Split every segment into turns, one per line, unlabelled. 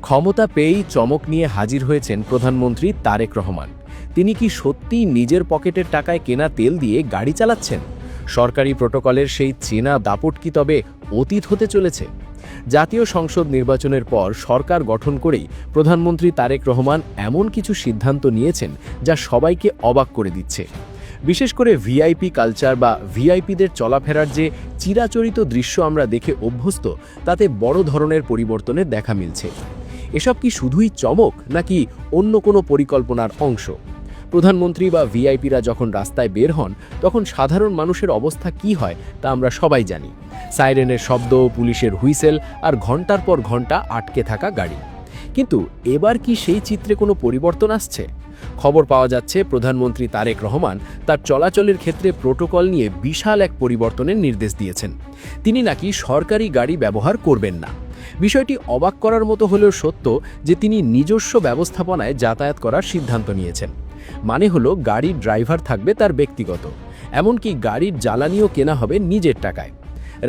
ক্ষমতা পেয়েই চমক নিয়ে হাজির হয়েছেন প্রধানমন্ত্রী তারেক রহমান। তিনি কি সত্যিই নিজের পকেটের টাকায় কেনা তেল দিয়ে গাড়ি চালাচ্ছেন? সরকারি প্রোটোকলের সেই চেনা দাপট কি তবে অতীত হতে চলেছে? জাতীয় সংসদ নির্বাচনের পর সরকার গঠন করেই প্রধানমন্ত্রী তারেক রহমান এমন কিছু সিদ্ধান্ত নিয়েছেন যা সবাইকে অবাক করে দিচ্ছে। বিশেষ করে ভিআইপি কালচার বা ভিআইপিদের চলাফেরার যে চিরাচরিত দৃশ্য আমরা দেখে অভ্যস্ত, তাতে বড় ধরনের পরিবর্তনের দেখা মিলছে। এসব কি শুধুই চমক নাকি অন্য কোনো পরিকল্পনার অংশ? প্রধানমন্ত্রী বা ভিআইপিরা যখন রাস্তায় বের হন, তখন সাধারণ মানুষের অবস্থা কি হয় তা আমরা সবাই জানি। সাইরেনের শব্দ, পুলিশের হুইসেল আর ঘন্টার পর ঘন্টা আটকে থাকা গাড়ি। কিন্তু এবার কি সেই চিত্রে কোনো পরিবর্তন আসছে? খবর পাওয়া যাচ্ছে প্রধানমন্ত্রী তারেক রহমান তার চলাচলের ক্ষেত্রে প্রোটোকল নিয়ে বিশাল এক পরিবর্তনের নির্দেশ দিয়েছেন। তিনি নাকি সরকারি গাড়ি ব্যবহার করবেন না। বিষয়টি অবাক করার মতো হলেও সত্য যে তিনি নিজস্ব ব্যবস্থাপনায় যাতায়াত করার সিদ্ধান্ত নিয়েছেন। মানে হলো গাড়ির ড্রাইভার থাকবে তার ব্যক্তিগত, এমনকি গাড়ির জ্বালানিও কেনা হবে নিজের টাকায়।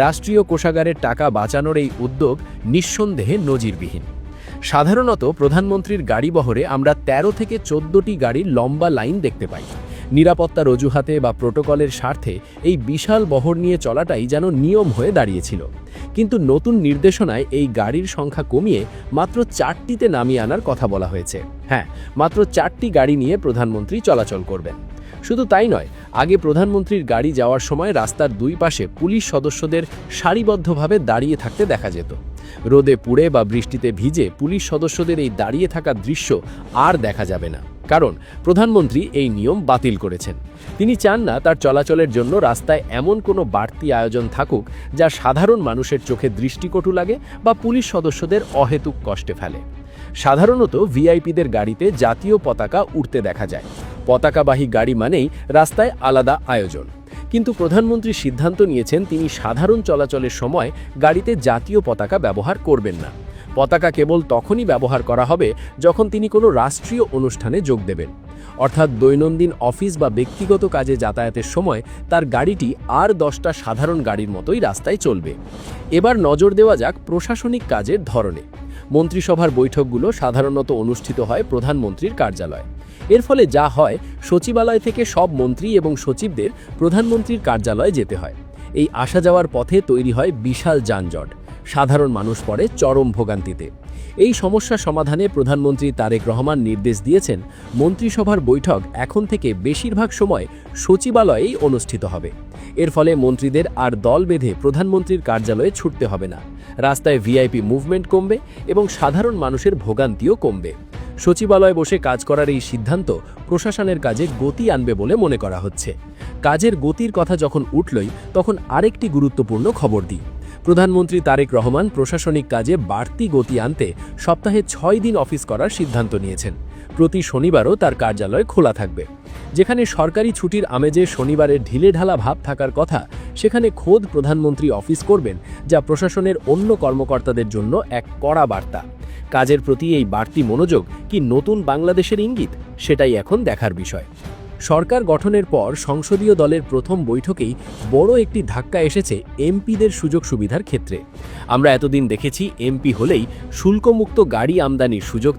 রাষ্ট্রীয় কোষাগারের টাকা বাঁচানোর এই উদ্যোগ নিঃসন্দেহে নজিরবিহীন। সাধারণত প্রধানমন্ত্রীর গাড়ি বহরে আমরা ১৩ থেকে ১৪টি গাড়ির লম্বা লাইন দেখতে পাই। নিরাপত্তার অজুহাতে বা প্রোটোকলের স্বার্থে এই বিশাল বহর নিয়ে চলাটাই যেন নিয়ম হয়ে দাঁড়িয়েছিল। কিন্তু নতুন নির্দেশনায় এই গাড়ির সংখ্যা কমিয়ে মাত্র ৪টিতে নামিয়ে আনার কথা বলা হয়েছে। হ্যাঁ, মাত্র ৪টি গাড়ি নিয়ে প্রধানমন্ত্রী চলাচল করবেন। শুধু তাই নয়, আগে প্রধানমন্ত্রীর গাড়ি যাওয়ার সময় রাস্তার দুই পাশে পুলিশ সদস্যদের সারিবদ্ধভাবে দাঁড়িয়ে থাকতে দেখা যেত। রোদে পুড়ে বা বৃষ্টিতে ভিজে পুলিশ সদস্যদের এই দাঁড়িয়ে থাকার দৃশ্য আর দেখা যাবে না, কারণ প্রধানমন্ত্রী এই নিয়ম বাতিল করেছেন। তিনি চান না তার চলাচলের জন্য রাস্তায় এমন কোনো বাড়তি আয়োজন থাকুক যা সাধারণ মানুষের চোখে দৃষ্টিকটু লাগে বা পুলিশ সদস্যদের অহেতুক কষ্টে ফেলে। সাধারণত ভিআইপিদের গাড়িতে জাতীয় পতাকা উড়তে দেখা যায়। পতাকাবাহী গাড়ি মানেই রাস্তায় আলাদা আয়োজন। কিন্তু প্রধানমন্ত্রী সিদ্ধান্ত নিয়েছেন তিনি সাধারণ চলাচলের সময় গাড়িতে জাতীয় পতাকা ব্যবহার করবেন না। পতাকা কেবল তখনই ব্যবহার করা হবে যখন তিনি কোনো রাষ্ট্রীয় অনুষ্ঠানে যোগ দেবেন, অর্থাৎ দৈনন্দিন অফিস বা ব্যক্তিগত কাজে যাতায়াতের সময় তার গাড়িটি আর 10টা সাধারণ গাড়ির মতোই রাস্তায় চলবে। এবার নজর দেওয়া যাক প্রশাসনিক কাজের ধরনে। মন্ত্রিসভার বৈঠকগুলো সাধারণত অনুষ্ঠিত হয় প্রধানমন্ত্রীর কার্যালয়ে। এর ফলে যা হয়, সচিবালয় থেকে সব মন্ত্রী এবং সচিবদের প্রধানমন্ত্রীর কার্যালয়ে যেতে হয়। এই আসা যাওয়ার পথে তৈরি হয় বিশাল যানজট। সাধারণ মানুষ পড়ে চরম ভোগান্তিতে। এই সমস্যা সমাধানে প্রধানমন্ত্রী তারেক রহমান নির্দেশ দিয়েছেন, মন্ত্রিসভার বৈঠক এখন থেকে বেশিরভাগ সময় সচিবালয়েই অনুষ্ঠিত হবে। এর ফলে মন্ত্রীদের আর দল বেঁধে প্রধানমন্ত্রীর কার্যালয়ে ছুটতে হবে না। রাস্তায় ভিআইপি মুভমেন্ট কমবে এবং সাধারণ মানুষের ভোগান্তিও কমবে। সচিবালয়ে বসে কাজ করার এই সিদ্ধান্ত প্রশাসনের কাজে গতি আনবে বলে মনে করা হচ্ছে। কাজের গতির কথা যখন উঠলই, তখন আরেকটি গুরুত্বপূর্ণ খবর দিই। প্রধানমন্ত্রী তারেক রহমান প্রশাসনিক কাজে বাড়তি গতি আনতে সপ্তাহে ৬ দিন অফিস করার সিদ্ধান্ত নিয়েছেন। প্রতি শনিবারও তার কার্যালয় খোলা থাকবে। যেখানে সরকারি ছুটির আমেজে শনিবারের ঢিলেঢালা ভাব থাকার কথা, সেখানে খোদ প্রধানমন্ত্রী অফিস করবেন, যা প্রশাসনের অন্য কর্মকর্তাদের জন্য এক কড়া বার্তা। কাজের প্রতি এই বাড়তি মনোযোগ কি নতুন বাংলাদেশের ইঙ্গিত? সেটাই এখন দেখার বিষয়। সরকার গঠনের পর সংসদীয় দলের প্রথম বৈঠকেই বড় একটি ধাক্কা এসেছে এমপিদের সুযোগ সুবিধার ক্ষেত্রে। আমরা এতদিন দেখেছি এমপি হলেই শুল্কমুক্ত গাড়ি আমদানির সুযোগ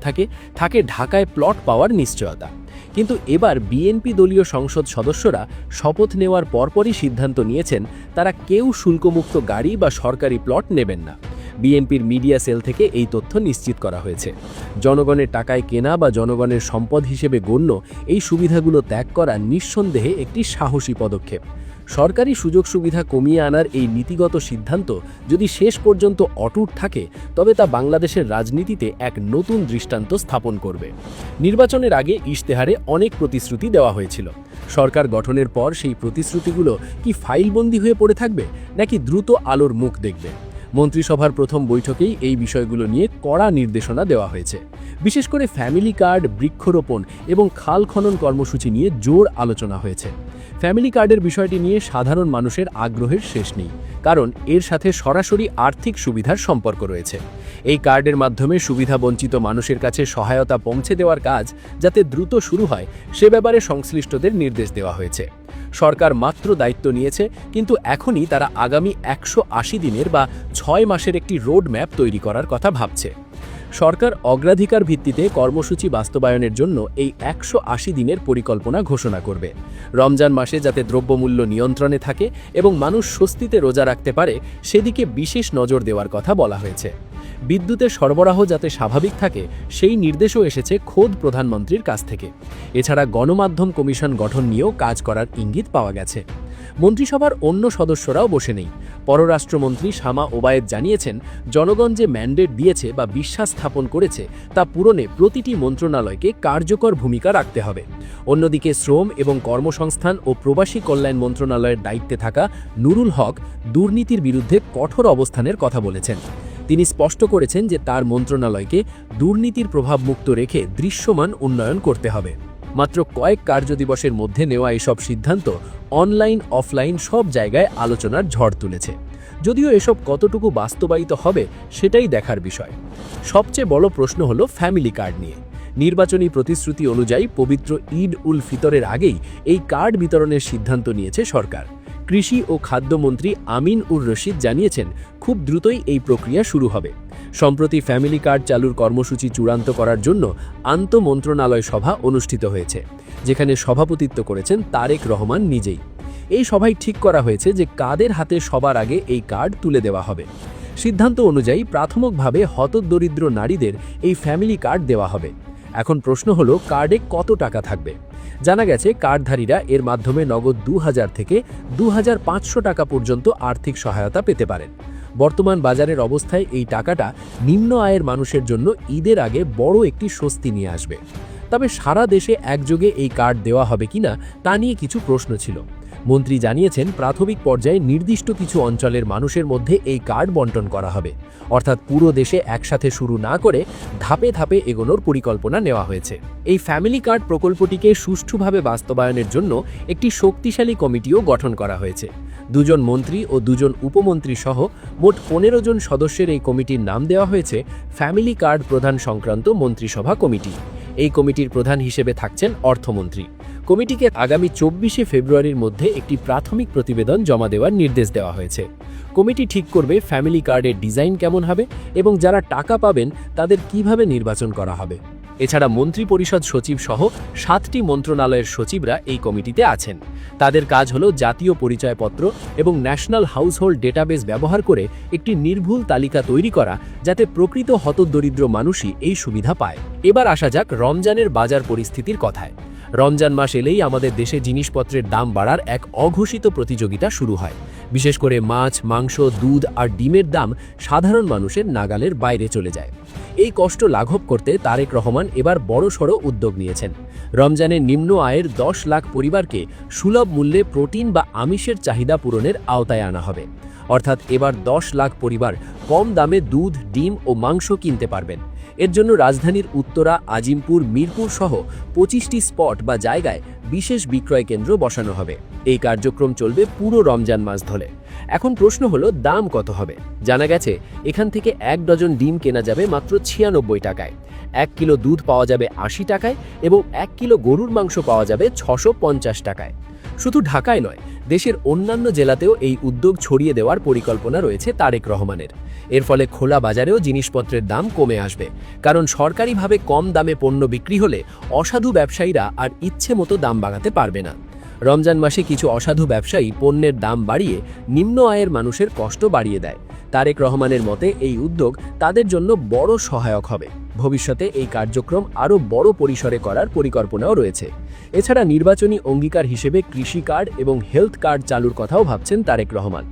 থাকে ঢাকায় প্লট পাওয়ার নিশ্চয়তা। কিন্তু এবার বিএনপি দলীয় সংসদ সদস্যরা শপথ নেওয়ার পরপরই সিদ্ধান্ত নিয়েছেন তারা কেউ শুল্কমুক্ত গাড়ি বা সরকারি প্লট নেবেন না। বিএনপির মিডিয়া সেল থেকে এই তথ্য নিশ্চিত করা হয়েছে। জনগণের টাকায় কেনা বা জনগণের সম্পদ হিসেবে গণ্য এই সুবিধাগুলো ত্যাগ করা নিঃসন্দেহে একটি সাহসী পদক্ষেপ। সরকারি সুযোগ সুবিধা কমিয়ে আনার এই নীতিগত সিদ্ধান্ত যদি শেষ পর্যন্ত অটুট থাকে, তবে তা বাংলাদেশের রাজনীতিতে এক নতুন দৃষ্টান্ত স্থাপন করবে। নির্বাচনের আগে ইশতেহারে অনেক প্রতিশ্রুতি দেওয়া হয়েছিল। সরকার গঠনের পর সেই প্রতিশ্রুতিগুলো কি ফাইলবন্দি হয়ে পড়ে থাকবে, নাকি দ্রুত আলোর মুখ দেখবে? মন্ত্রিসভার প্রথম বৈঠকেই এই বিষয়গুলো নিয়ে কড়া নির্দেশনা দেওয়া হয়েছে। বিশেষ করে ফ্যামিলি কার্ড, বৃক্ষরোপণ এবং খাল খনন কর্মসূচি নিয়ে জোর আলোচনা হয়েছে। ফ্যামিলি কার্ডের বিষয়টি নিয়ে সাধারণ মানুষের আগ্রহের শেষ নেই, কারণ এর সাথে সরাসরি আর্থিক সুবিধার সম্পর্ক রয়েছে। এই কার্ডের মাধ্যমে সুবিধাবঞ্চিত মানুষের কাছে সহায়তা পৌঁছে দেওয়ার কাজ যাতে দ্রুত শুরু হয়, সে ব্যাপারে সংশ্লিষ্টদের নির্দেশ দেওয়া হয়েছে। সরকার মাত্র দায়িত্ব নিয়েছে, কিন্তু এখনই তারা আগামী ১৮০ দিনের বা ৬ মাসের একটি রোড ম্যাপ তৈরি করার কথা ভাবছে। সরকার অগ্রাধিকার ভিত্তিতে কর্মসূচি বাস্তবায়নের জন্য এই 180 দিনের পরিকল্পনা ঘোষণা করবে। রমজান মাসে যাতে দ্রব্যমূল্য নিয়ন্ত্রণে থাকে এবং মানুষ স্বস্তিতে রোজা রাখতে পারে সেদিকে বিশেষ নজর দেওয়ার কথা বলা হয়েছে। বিদ্যুতের সরবরাহ যাতে স্বাভাবিক থাকে সেই নির্দেশও এসেছে খোদ প্রধানমন্ত্রীর কাছ থেকে। এছাড়া গণমাধ্যম কমিশন গঠন নিয়েও কাজ করার ইঙ্গিত পাওয়া গেছে। মন্ত্রিসভার অন্য সদস্যরাও বসে নেই। পররাষ্ট্রমন্ত্রী শামা ওবায়েদ জানিয়েছেন, জনগণ যে ম্যান্ডেট দিয়েছে বা বিশ্বাস স্থাপন করেছে তা পূরণে প্রতিটি মন্ত্রণালয়কে কার্যকর ভূমিকা রাখতে হবে। অন্যদিকে শ্রম এবং কর্মসংস্থান ও প্রবাসী কল্যাণ মন্ত্রণালয়ের দায়িত্বে থাকা নুরুল হক দুর্নীতির বিরুদ্ধে কঠোর অবস্থানের কথা বলেছেন। তিনি স্পষ্ট করেছেন যে তার মন্ত্রণালয়কে দুর্নীতির প্রভাবমুক্ত রেখে দৃশ্যমান উন্নয়ন করতে হবে। মাত্র কয়েক কার্যদিবসের মধ্যে নেওয়া এসব সিদ্ধান্ত অনলাইন অফলাইন সব জায়গায় আলোচনার ঝড় তুলেছে। যদিও এসব কতটুকু বাস্তবায়িত হবে সেটাই দেখার বিষয়। সবচেয়ে বড় প্রশ্ন হলো ফ্যামিলি কার্ড নিয়ে। নির্বাচনী প্রতিশ্রুতি অনুযায়ী পবিত্র ঈদ উল ফিতরের আগেই এই কার্ড বিতরণের সিদ্ধান্ত নিয়েছে সরকার। কৃষি ও খাদ্যমন্ত্রী আমিন উর রশিদ জানিয়েছেন, খুব দ্রুতই এই প্রক্রিয়া শুরু হবে। সম্প্রতি ফ্যামিলি কার্ড চালুর কর্মসূচি চূড়ান্ত করার জন্য আন্তঃমন্ত্রণালয় সভা অনুষ্ঠিত হয়েছে, যেখানে সভাপতিত্ব করেছেন তারেক রহমান নিজেই। এই সভায় ঠিক করা হয়েছে যে কাদের হাতে সবার আগে এই কার্ড তুলে দেওয়া হবে। সিদ্ধান্ত অনুযায়ী প্রাথমিকভাবে হতদরিদ্র নারীদের এই ফ্যামিলি কার্ড দেওয়া হবে। এখন প্রশ্ন হলো, কার্ডে কত টাকা থাকবে? জানা গেছে, কার্ডধারীরা এর মাধ্যমে নগদ 2000 থেকে 2500 টাকা পর্যন্ত আর্থিক সহায়তা পেতে পারেন। বর্তমান বাজারের অবস্থায় এই টাকাটা নিম্ন আয়ের মানুষের জন্য ঈদের আগে বড় একটি স্বস্তি নিয়ে আসবে। তবে সারা দেশে একযোগে এই কার্ড দেওয়া হবে কিনা তা নিয়ে কিছু প্রশ্ন ছিল। মন্ত্রী জানিয়েছেন, প্রাথমিক পর্যায়ে নির্দিষ্ট কিছু অঞ্চলের মানুষের মধ্যে এই কার্ড বণ্টন করা হবে। অর্থাৎ পুরো দেশে একসাথে শুরু না করে ধাপে ধাপে এগোনোর পরিকল্পনা নেওয়া হয়েছে। এই ফ্যামিলি কার্ড প্রকল্পটিকে সুষ্ঠুভাবে বাস্তবায়নের জন্য একটি শক্তিশালী কমিটিও গঠন করা হয়েছে। 2 জন মন্ত্রী ও 2 জন উপমন্ত্রী সহ মোট 15 জন সদস্যের এই কমিটির নাম দেওয়া হয়েছে ফ্যামিলি কার্ড প্রধান সংক্রান্ত মন্ত্রিসভা কমিটি। এই কমিটির প্রধান হিসেবে থাকছেন অর্থমন্ত্রী। কমিটিকে আগামী 24শে ফেব্রুয়ারির মধ্যে একটি প্রাথমিক প্রতিবেদন জমা দেওয়ার নির্দেশ দেওয়া হয়েছে। কমিটি ঠিক করবে ফ্যামিলি কার্ডের ডিজাইন কেমন হবে এবং যারা টাকা পাবেন তাদের কিভাবে নির্বাচন করা হবে। এছাড়া মন্ত্রিপরিষদ সচিব সহ 7টি মন্ত্রণালয়ের সচিবরা এই কমিটিতে আছেন। তাদের কাজ হলো জাতীয় পরিচয়পত্র এবং ন্যাশনাল হাউসহোল্ড ডেটাবেস ব্যবহার করে একটি নির্ভুল তালিকা তৈরি করা, যাতে প্রকৃত হতদরিদ্র মানুষই এই সুবিধা পায়। এবার আসা যাক রমজানের বাজার পরিস্থিতির কথায়। রমজান মাস এলেই আমাদের দেশে জিনিসপত্রের দাম বাড়ার এক অঘোষিত প্রতিযোগিতা শুরু হয়। বিশেষ করে মাছ, মাংস, দুধ আর ডিমের দাম সাধারণ মানুষের নাগালের বাইরে চলে যায়। এই কষ্ট লাঘব করতে তারেক রহমান এবার বড়সড় উদ্যোগ নিয়েছেন। রমজানের নিম্ন আয়ের 10 লাখ পরিবারকে সুলভ মূল্যে প্রোটিন বা আমিষের চাহিদা পূরণের আওতায় আনা হবে। অর্থাৎ এবার 10 লাখ পরিবার কম দামে দুধ, ডিম ও মাংস কিনতে পারবেন। এর জন্য রাজধানীর উত্তরা, আজিমপুর, মিরপুর সহ 25টি স্পট বা জায়গায় বিশেষ বিক্রয় কেন্দ্র বসানো হবে। এই কার্যক্রম চলবে পুরো রমজান মাস ধরে। এখন প্রশ্ন হলো, দাম কত হবে? জানা গেছে, এখান থেকে 1 ডজন ডিম কেনা যাবে মাত্র 96 টাকায়, 1 কিলো দুধ পাওয়া যাবে 80 টাকায় এবং 1 কিলো গরুর মাংস পাওয়া যাবে 650 টাকায়। শুধু ঢাকায় নয়, দেশের অন্যান্য জেলাতেও এই উদ্যোগ ছড়িয়ে দেওয়ার পরিকল্পনা রয়েছে তারেক রহমানের। এর ফলে খোলা বাজারেও জিনিসপত্রের দাম কমে আসবে, কারণ সরকারিভাবে কম দামে পণ্য বিক্রি হলে অসাধু ব্যবসায়ীরা আর ইচ্ছে মতো দাম বাড়াতে পারবে না। রমজান মাসে কিছু অসাধু ব্যবসায়ী পণ্যের দাম বাড়িয়ে নিম্ন আয়ের মানুষের কষ্ট বাড়িয়ে দেয়। তারেক রহমানের মতে এই উদ্যোগ তাদের জন্য বড় সহায়ক হবে। ভবিষ্যতে এই কার্যক্রম আরও বড় পরিসরে করার পরিকল্পনাও রয়েছে। এছাড়া নির্বাচনী অঙ্গীকার হিসেবে কৃষি কার্ড এবং হেলথ কার্ড চালুর কথাও ভাবছেন তারেক রহমান।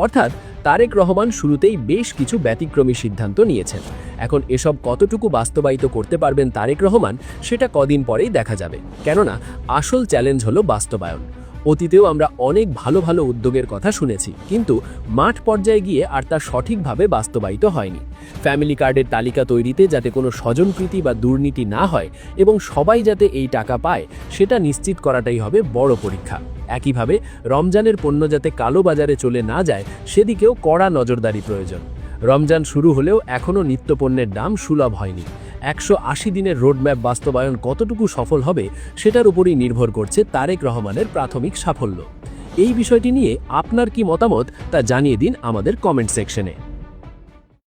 অর্থাৎ তারেক রহমান শুরুতেই বেশ কিছু ব্যতিক্রমী সিদ্ধান্ত নিয়েছেন। এখন এসব কতটুকু বাস্তবায়িত করতে পারবেন তারেক রহমান সেটা কদিন পরেই দেখা যাবে, কেননা আসল চ্যালেঞ্জ হলো বাস্তবায়ন। অতীতেও আমরা অনেক ভালো ভালো উদ্যোগের কথা শুনেছি, কিন্তু মাঠ পর্যায়ে গিয়ে আর তা সঠিকভাবে বাস্তবায়িত হয়নি। ফ্যামিলি কার্ডের তালিকা তৈরিতে যাতে কোনো স্বজনপ্রীতি বা দুর্নীতি না হয় এবং সবাই যাতে এই টাকা পায় সেটা নিশ্চিত করাটাই হবে বড় পরীক্ষা। একইভাবে রমজানের পণ্য যাতে কালো বাজারে চলে না যায় সেদিকেও কড়া নজরদারি প্রয়োজন। রমজান শুরু হলেও এখনও নিত্যপণ্যের দাম সুলভ হয়নি। 180 দিনের রোডম্যাপ বাস্তবায়ন কতটুকু সফল হবে সেটার উপরই নির্ভর করছে তারেক রহমানের প্রাথমিক সাফল্য। এই বিষয়টি নিয়ে আপনার কি মতামত তা জানিয়ে দিন আমাদের কমেন্ট সেকশনে।